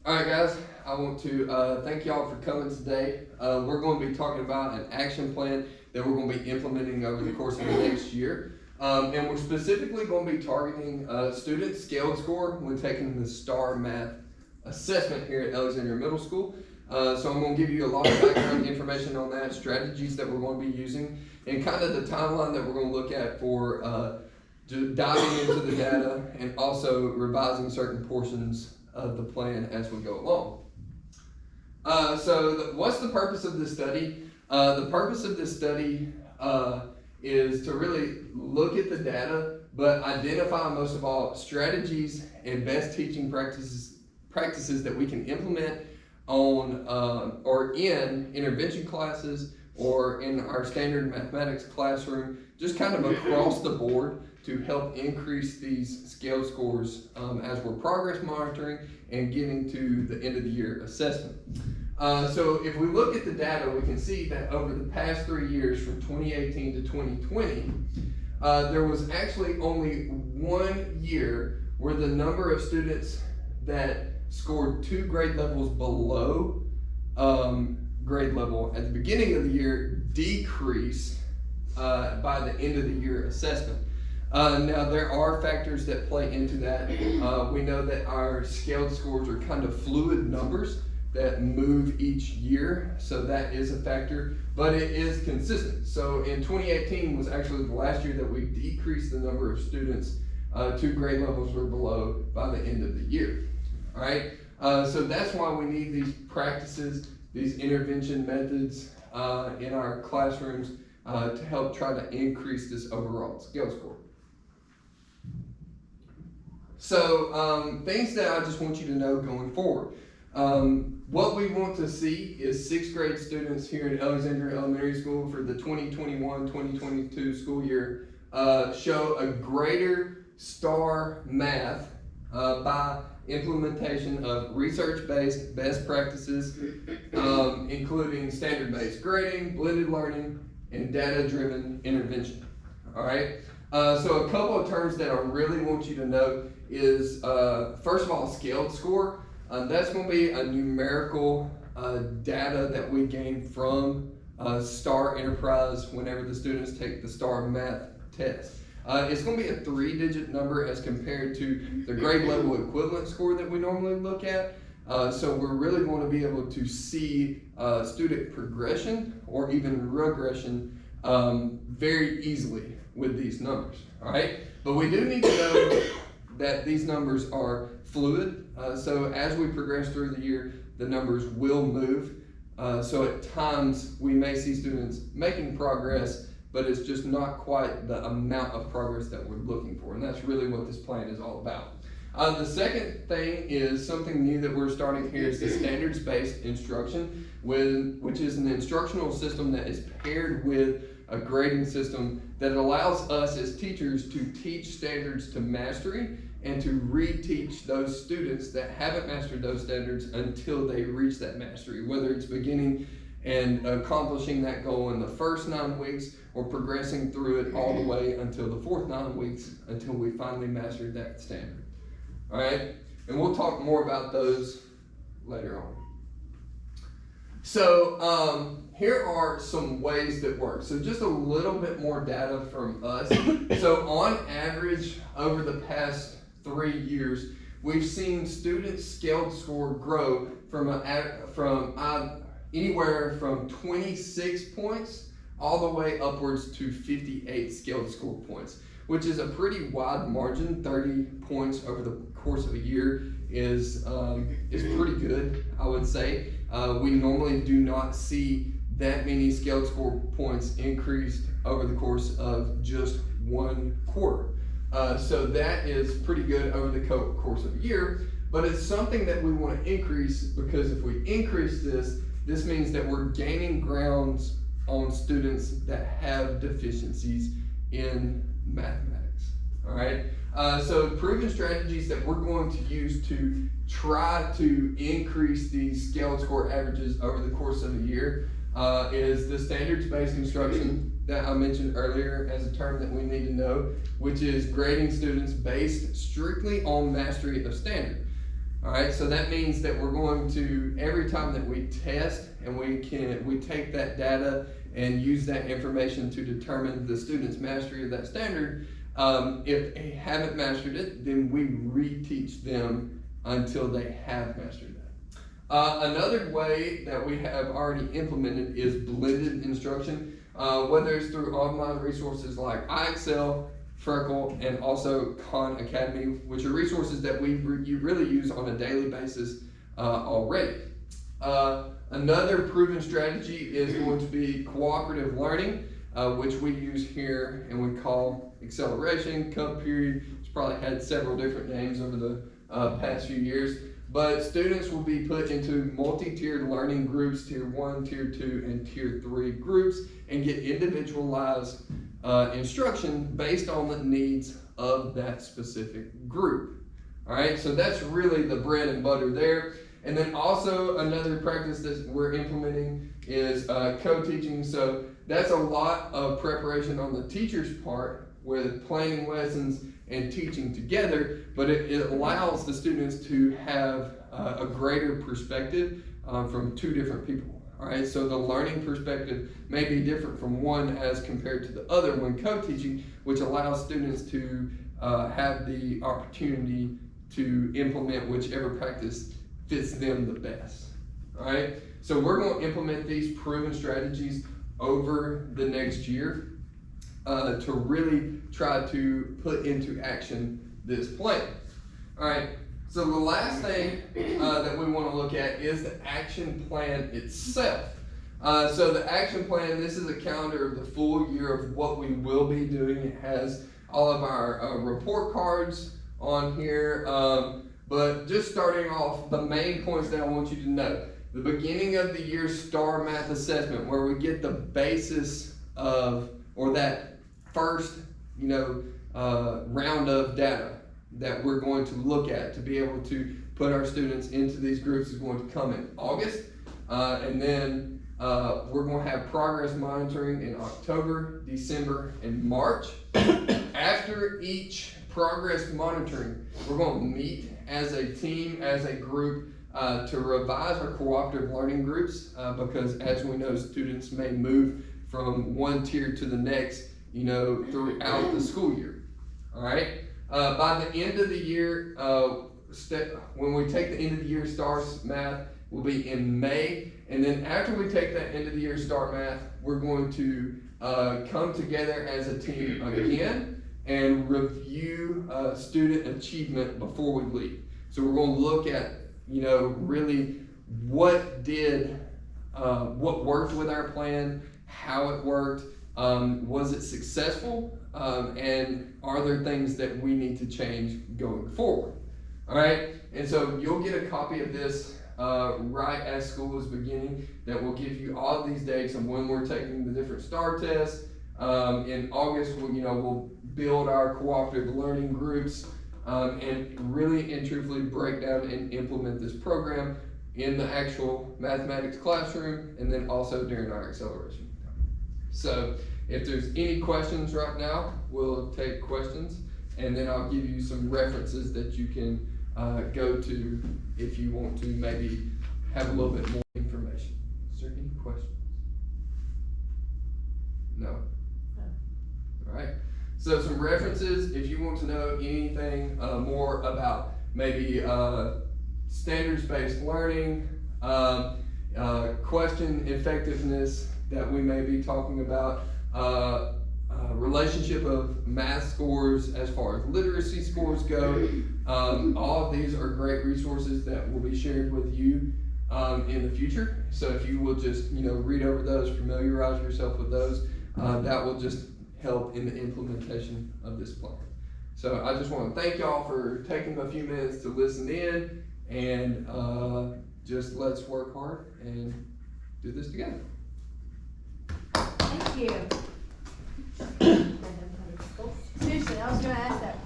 All right, guys, I want to thank y'all for coming today. We're going to be talking about an action plan that we're going to be implementing over the course of the next year. And we're specifically going to be targeting student scaled score when taking the STAR Math assessment here at Alexandria Middle School. So I'm going to give you a lot of background information on that, strategies that we're going to be using, and kind of the timeline that we're going to look at for diving into the data and also revising certain portions of the plan as we go along. What's the purpose of this study? The purpose of this study is to really look at the data, but identify most of all strategies and best teaching practices that we can implement on or in intervention classes or in our standard mathematics classroom, just kind of across the board to help increase these scale scores as we're progress monitoring and getting to the end of the year assessment. So if we look at the data, we can see that over the past 3 years, from 2018 to 2020, there was actually only 1 year where the number of students that scored 2 grade levels below grade level at the beginning of the year decreased by the end of the year assessment. Now there are factors that play into that. We know that our scaled scores are kind of fluid numbers that move each year, so that is a factor, but it is consistent. So in 2018 was actually the last year that we decreased the number of students 2 grade levels or below by the end of the year. All right, so that's why we need these practices, these intervention methods in our classrooms to help try to increase this overall scale score. So things that I just want you to know going forward. What we want to see is 6th grade students here at Alexandria Elementary School for the 2021-2022 school year show a greater STAR Math by implementation of research-based best practices, including standard-based grading, blended learning, and data-driven intervention. All right. So a couple of terms that I really want you to know is, first of all, scaled score. That's going to be a numerical data that we gain from STAR Enterprise whenever the students take the STAR Math test. It's going to be a 3-digit number as compared to the grade level equivalent score that we normally look at. So we're really going to be able to see student progression or even regression very easily with these numbers. All right, but we do need to know that these numbers are fluid. So as we progress through the year, the numbers will move. So at times we may see students making progress, but it's just not quite the amount of progress that we're looking for. And that's really what this plan is all about. The second thing is something new that we're starting here is the standards-based instruction, which is an instructional system that is paired with a grading system that allows us as teachers to teach standards to mastery and to reteach those students that haven't mastered those standards until they reach that mastery, whether it's beginning and accomplishing that goal in the first 9 weeks or progressing through it all the way until the 4th 9 weeks until we finally mastered that standard. All right, and we'll talk more about those later on. So here are some ways that work. So just a little bit more data from us. So on average, over the past 3 years, we've seen students' scaled score grow from anywhere from 26 points all the way upwards to 58 scaled score points, which is a pretty wide margin. 30 points over the course of a year is pretty good, I would say. We normally do not see that many scaled score points increased over the course of just 1 quarter. So that is pretty good over the course of a year, but it's something that we want to increase, because if we increase this means that we're gaining grounds on students that have deficiencies in mathematics. All right. So proven strategies that we're going to use to try to increase these scaled score averages over the course of a year is the standards-based instruction that I mentioned earlier as a term that we need to know, which is grading students based strictly on mastery of standard. All right, so that means that we're going to, every time that we test and we take that data and use that information to determine the student's mastery of that standard. If they haven't mastered it, then we reteach them until they have mastered that. Another way that we have already implemented is blended instruction, whether it's through online resources like iExcel, Freckle, and also Khan Academy, which are resources that you really use on a daily basis already. Another proven strategy is going to be cooperative learning, which we use here and we call acceleration, cub period. It's probably had several different names over the past few years. But students will be put into multi-tiered learning groups, tier 1, tier 2, and tier 3 groups, and get individualized instruction based on the needs of that specific group. All right, so that's really the bread and butter there. And then also another practice that we're implementing is co-teaching. So that's a lot of preparation on the teacher's part with planning lessons and teaching together, but it allows the students to have a greater perspective from two different people. All right, so the learning perspective may be different from one as compared to the other when co-teaching, which allows students to have the opportunity to implement whichever practice fits them the best. All right, so we're going to implement these proven strategies over the next year to really try to put into action this plan. All right, so the last thing that we want to look at is the action plan itself. So the action plan, this is a calendar of the full year of what we will be doing. It has all of our report cards on here, but just starting off, the main points that I want you to know. The beginning of the year STAR math assessment, where we get the basis of, or that first, round of data that we're going to look at to be able to put our students into these groups is going to come in August. And then we're going to have progress monitoring in October, December, and March. After each progress monitoring, we're going to meet as a team, as a group, to revise our cooperative learning groups, because as we know, students may move from one tier to the next, throughout the school year. All right. By the end of the year, when we take the end of the year STARS math, will be in May, and then after we take that end of the year STAR math, we're going to come together as a team again and review student achievement before we leave. So we're going to look at, really what worked with our plan, how it worked, was it successful, and are there things that we need to change going forward? All right, and so you'll get a copy of this right as school is beginning that will give you all of these dates and when we're taking the different STAR tests. In August, we'll build our cooperative learning groups and really and truthfully break down and implement this program in the actual mathematics classroom and then also during our acceleration. So if there's any questions right now, we'll take questions and then I'll give you some references that you can go to if you want to maybe have a little bit more information. Is there any questions? No? All right. So some references, if you want to know anything more about maybe standards-based learning, question effectiveness that we may be talking about, relationship of math scores as far as literacy scores go. All of these are great resources that will be shared with you in the future. So if you will just read over those, familiarize yourself with those, that will just help in the implementation of this plan. So I just want to thank y'all for taking a few minutes to listen in and just let's work hard and do this together. Thank you. Seriously, I was going to ask that